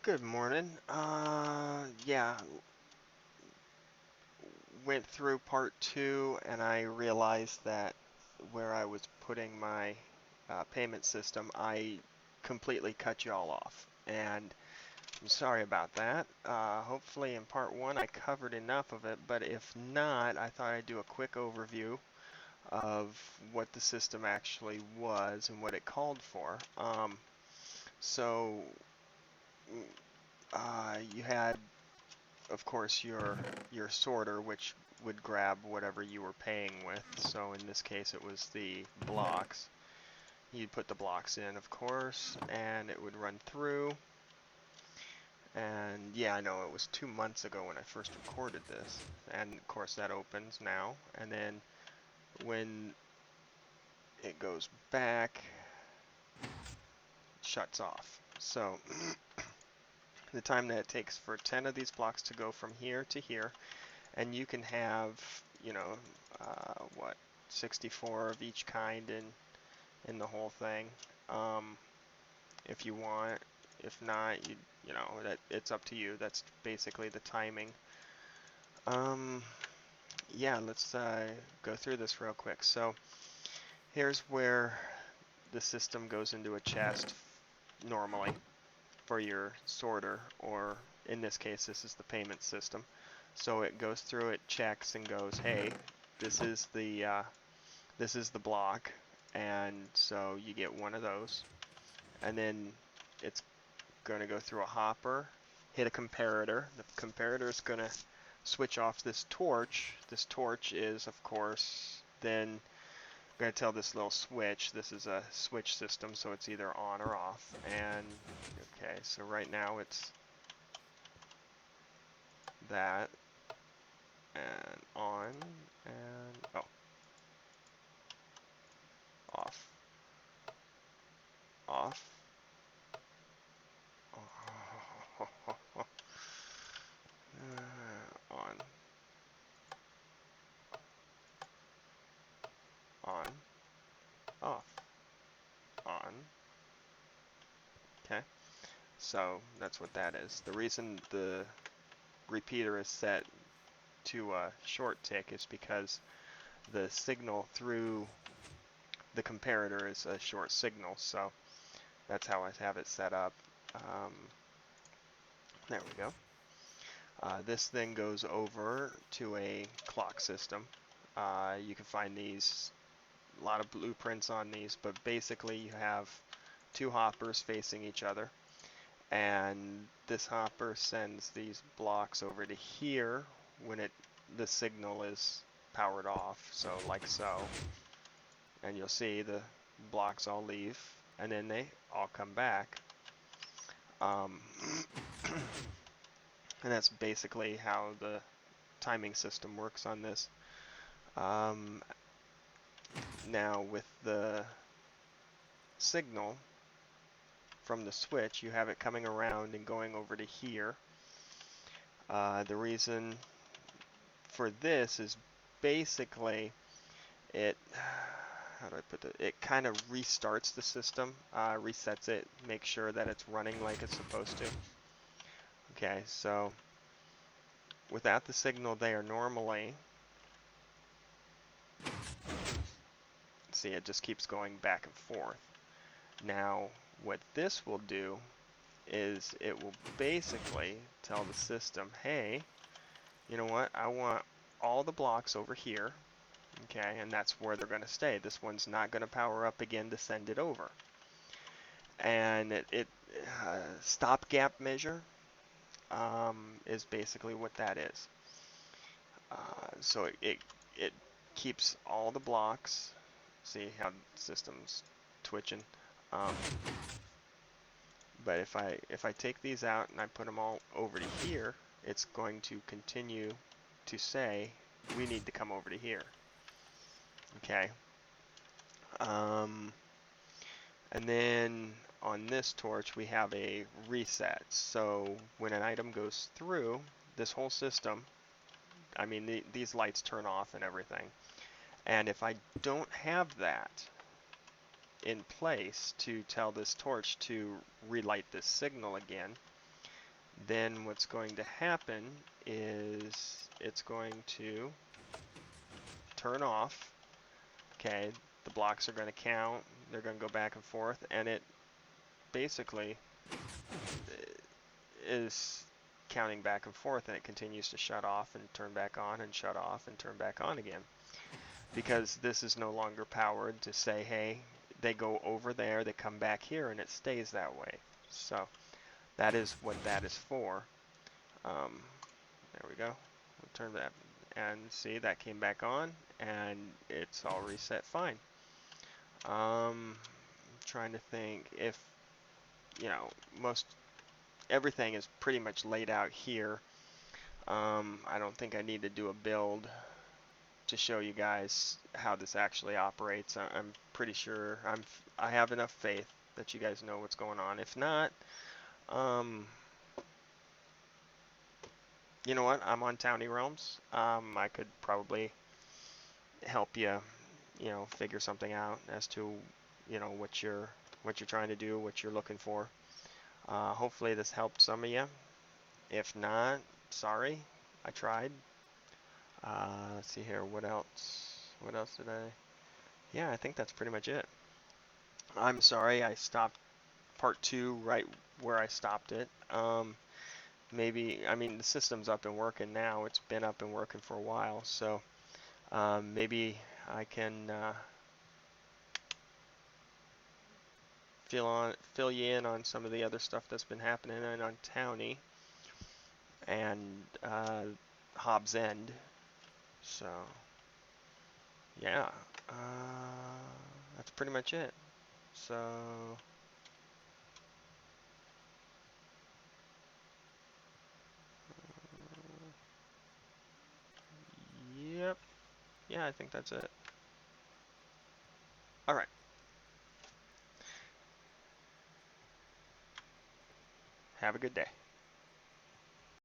Good morning. Yeah, went through part two and I realized that where I was putting my payment system, I completely cut you all off. And I'm sorry about that. Hopefully in part one I covered enough of it, but if not, I thought I'd do a quick overview of what the system actually was and what it called for. So you had, of course, your sorter, which would grab whatever you were paying with. So in this case, it was the blocks. You'd put the blocks in, of course, and it would run through. And yeah, I know it was 2 months ago when I first recorded this. And of course, that opens now. And then when it goes back, it shuts off. So the time that it takes for 10 of these blocks to go from here to here, and you can have, you know, what, 64 of each kind in the whole thing, if you want. If not, you know that it's up to you. That's basically the timing. Yeah, let's go through this real quick. So here's where the system goes into a chest normally for your sorter, or in this case, this is the payment system. So it goes through, it checks and goes, hey, this is the block, and so you get one of those, and then it's going to go through a hopper, hit a comparator. The comparator is going to switch off this torch. This torch is, of course, then going to tell this little switch. This is a switch system, so it's either on or off. And okay, so right now it's that, and on, and oh, off, off. On, on, off, on. Okay, so that's what that is. The reason the repeater is set to a short tick is because the signal through the comparator is a short signal, so that's how I have it set up. There we go. This then goes over to a clock system. You can find these, a lot of blueprints on these, but basically you have two hoppers facing each other, and this hopper sends these blocks over to here when the signal is powered off, so like so, and you'll see the blocks all leave and then they all come back. And that's basically how the timing system works on this. Now with the signal from the switch, you have it coming around and going over to here. The reason for this is basically how do I put it? It kind of restarts the system, resets it, makes sure that it's running like it's supposed to. Okay, so without the signal there, normally, see, it just keeps going back and forth. Now, what this will do is it will basically tell the system, hey, you know what, I want all the blocks over here, okay, and that's where they're going to stay. This one's not going to power up again to send it over. And it stopgap measure is basically what that is. So it keeps all the blocks. See how the system's twitching. But if I take these out and I put them all over to here, it's going to continue to say we need to come over to here. Okay. And then on this torch we have a reset. So when an item goes through this whole system, I mean these lights turn off and everything. And if I don't have that in place to tell this torch to relight this signal again, then what's going to happen is it's going to turn off. Okay, the blocks are going to count, they're going to go back and forth, and it basically is counting back and forth, and it continues to shut off and turn back on and shut off and turn back on again, because this is no longer powered to say, hey, they go over there, they come back here, and it stays that way. So that is what that is for. There we go. We'll turn that, and see, that came back on, and it's all reset fine. I'm trying to think if, most everything is pretty much laid out here. I don't think I need to do a build to show you guys how this actually operates. I'm pretty sure I have enough faith that you guys know what's going on. If not, you know what? I'm on Townie Realms. I could probably help you, figure something out as to, what you're trying to do, what you're looking for. Hopefully this helped some of you. If not, sorry, I tried. Let's see here, what else? What else did I? Yeah, I think that's pretty much it. I'm sorry I stopped part 2 right where I stopped it. Maybe, I mean, the system's up and working now. It's been up and working for a while, so maybe I can fill you in on some of the other stuff that's been happening on Townie and Hobbs End. So yeah, that's pretty much it. So yep, yeah, I think that's it. All right, have a good day.